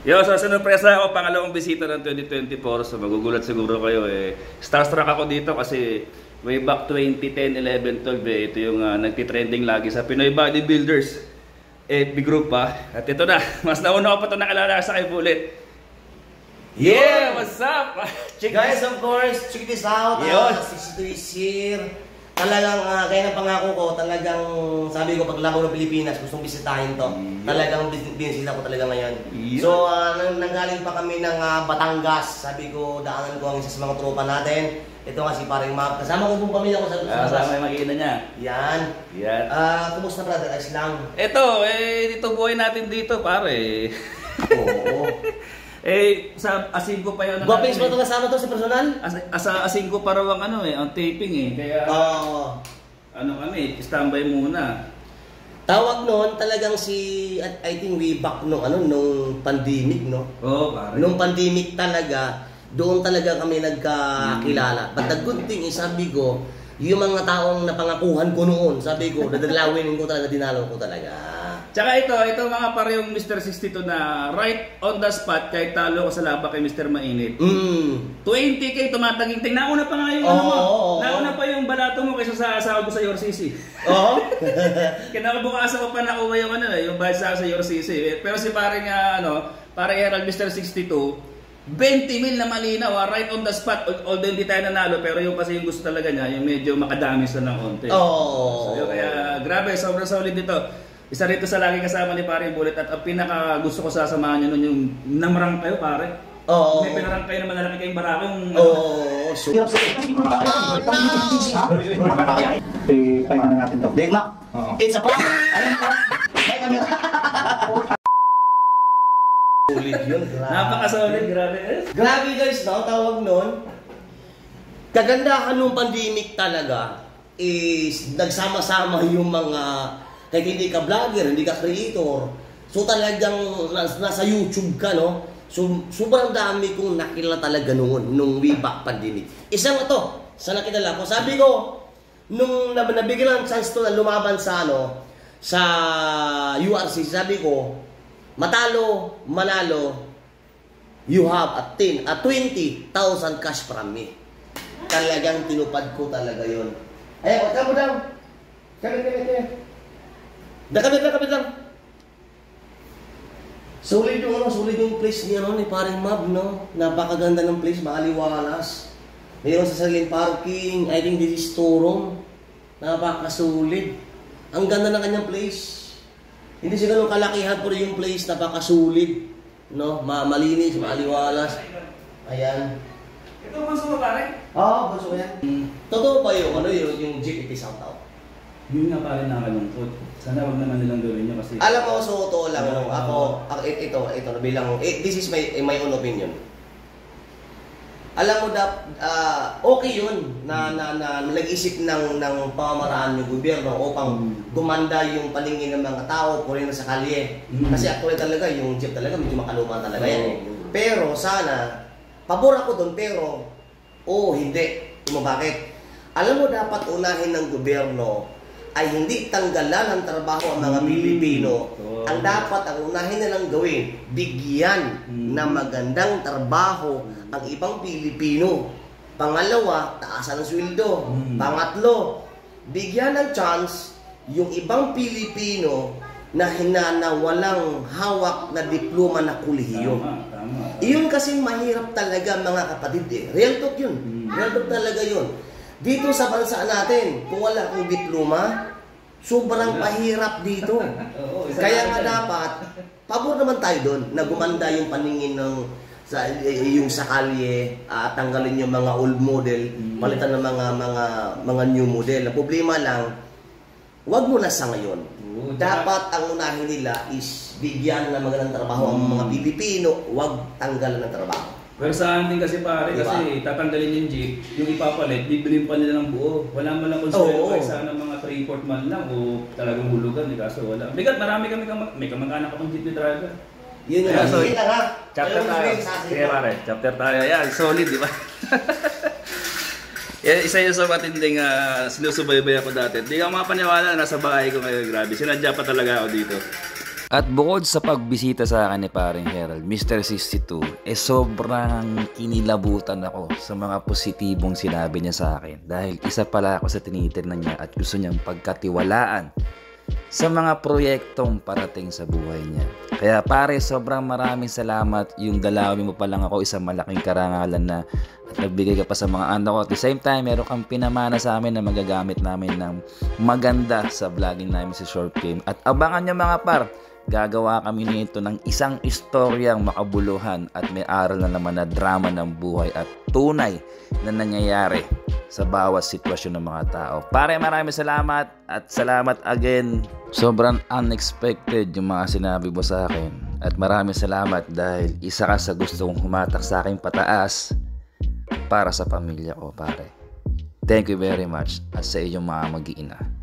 Yo, so sinurpresa ako, pangalawang bisita ng 2024. So magugulat siguro kayo eh. Starstruck ako dito kasi way back 2010, 11, 12 eh. Ito yung nagtitrending lagi sa Pinoy Bodybuilders FB group pa. At ito na, mas nauna ko pa ito nakalala sa kay Bullet. Yeah, what's up? Guys, of course, check this out. 62 is here. Talagang, kaya ng pangako ko, talagang sabi ko, pag labo ng Pilipinas, gustong bisitahin to. Talagang binisita ko talaga ngayon. So, nanggaling pa kami ng Batangas. Sabi ko, daanan ko ang isa sa mga tropa natin. Ito nga si Paring Mab. Kasama ko pong pamilya ko sa kasama yung mag-iina niya. Yan. Yan. Kumusta brother? Ayos lang. Ito, dito buhay natin dito, pare. Oo. Sa Asingko pa yun. Guwapings ba ito kasama to sa personal? Sa Asingko pa raw ang taping eh. Kaya, kami, standby muna. Tawag noon talagang I think way back nung pandemic, no? Oo, pare. Nung pandemic talaga, doon talaga kami nagkakilala. But the good thing is, sabi ko, yung mga taong napangakuhan ko noon, sabi ko, dadalawin ko talaga, dinalaw ko talaga. Tsaka ito mga pare yung Mr. 62 na right on the spot kahit talo ko sa laba kay Mr. Mainit. 20K tumataginting. Nauna pa nga yung nauna pa yung balato mo kaysa sa asawa ko sa URCC. Oo. Kinabukasan ko pa nakuha yung yung bayad sa URCC. Pero si pare nga pare Herald Mr. 62, 20,000 na malinaw, right on the spot. Although hindi tayo nanalo, pero yung kasi yung gusto talaga niya, yung medyo makadami sa ng konti. So, kaya grabe, sobrang solid dito. Isa rito sa lagi kasama ni Pare Bullet at ang pinaka gusto ko sasamahan nyo nun yung namarang kayo, pare. Oo. May pinarang kayo na malalaki kayong barako yung... Oo. Pahinga na natin to. Degma, it's a prank! Solid yun, grabe. Napaka-solid, grabe. Grabe guys, tawag nun. Kagandahan nung pandemic talaga is nagsama-sama yung mga... Kahit hindi ka vlogger, hindi ka creator, so talagang nasa YouTube ka, no? So, sobrang dami kong nakilala talaga noon, nung way back pandemic. Isang sa nakilala ko, sabi ko, nung nabigyan ng chance to na lumaban sa URC, sabi ko, matalo, manalo, you have a 20,000 cash from me. Talagang tinupad ko talaga yun. Ay, kamo daw. Kami. Nakabit lang. Solid yung place ni Paring Mab, no? Napakaganda ng place, maaliwalas. Mayroon sa sariling parking, I think this is Torong. Napakasulit. Ang ganda ng kanyang place. Hindi siya ganun kalakihan, pero yung place napakasulit, no? Malinis, maaliwalas. Ayan. Ito bunso mo, pare? Oo, bunso yan. Totoo ba yung jeep ipisaw-taw? Yun nga pare nakalungkot. Sana wag naman nilang gawin nyo kasi... Alam mo, so totoo lang, ito, bilang, this is my own opinion. Alam mo, okay yun na nag-isip ng pamamaraan ng gobyerno upang gumanda yung paningin ng mga tao, puri na sa kalye. Kasi actually talaga, yung jeep talaga, medyo makaluma talaga yan. Pero sana, pabor ako doon, pero, hindi. Bakit? Alam mo, dapat unahin ng gobyerno ay hindi tanggalan ng trabaho ang mga Pilipino. Ang dapat, ang unahin nilang gawin, bigyan ng magandang trabaho ang ibang Pilipino. Pangalawa, taasan ng sweldo. Pangatlo, bigyan ng chance yung ibang Pilipino na walang hawak na diploma na kolehiyo. Iyon kasing mahirap talaga mga kapatid. Real talk yun. Real talk talaga yun. Dito sa bansa natin, kung wala kang diploma, sobrang mahirap dito. Kaya nga dapat, pabor naman tayo doon, na gumanda yung paningin yung sa kalye, tanggalin yung mga old model, palitan ng mga new model. Ang problema lang, wag mo na sa ngayon. Dapat ang unahin nila is bigyan ng magandang trabaho ang mga Pilipino, wag tanggalan ng trabaho. Pero sa atin kasi pare, kasi tatanggalin yung jeep, yung ipapalit, bibilin pa nila ng buo. Wala man lang konsuelo kahit sana mga 3/4 man lang o talagang hulugan. Kaso wala. Bigat, marami kami may kamag-anak akong jeep driver. Yun na. So, chapter tayo. Sige pare, chapter tayo. Yan, solid, di ba? Isa yun sa matinding sinusubaybay ako dati. Hindi ako mapaniwala na nasa bahay ko ngayon. Grabe, sinadya pa talaga ako dito. At bukod sa pagbisita sa akin ni paring Herald, Mr. 62, sobrang kinilabutan ako sa mga positibong sinabi niya sa akin. Dahil isa pala ako sa tinitirnan niya at gusto niyang pagkatiwalaan sa mga proyektong parating sa buhay niya. Kaya pare, sobrang maraming salamat. Yung dalawin mo pa lang ako, isang malaking karangalan na at nagbigay ka pa sa mga anak ko. At the same time, meron kang pinamana sa amin na magagamit namin ng maganda sa vlogging namin sa short film. At abangan nyo mga par, gagawa kami nito ng isang istoryang makabuluhan at may aral na naman na drama ng buhay at tunay na nangyayari sa bawat sitwasyon ng mga tao. Pare, maraming salamat at salamat again. Sobrang unexpected yung mga sinabi mo sa akin. At maraming salamat dahil isa ka sa gustong humatak sa akin pataas para sa pamilya ko, pare. Thank you very much at sa iyong mga mag-iina.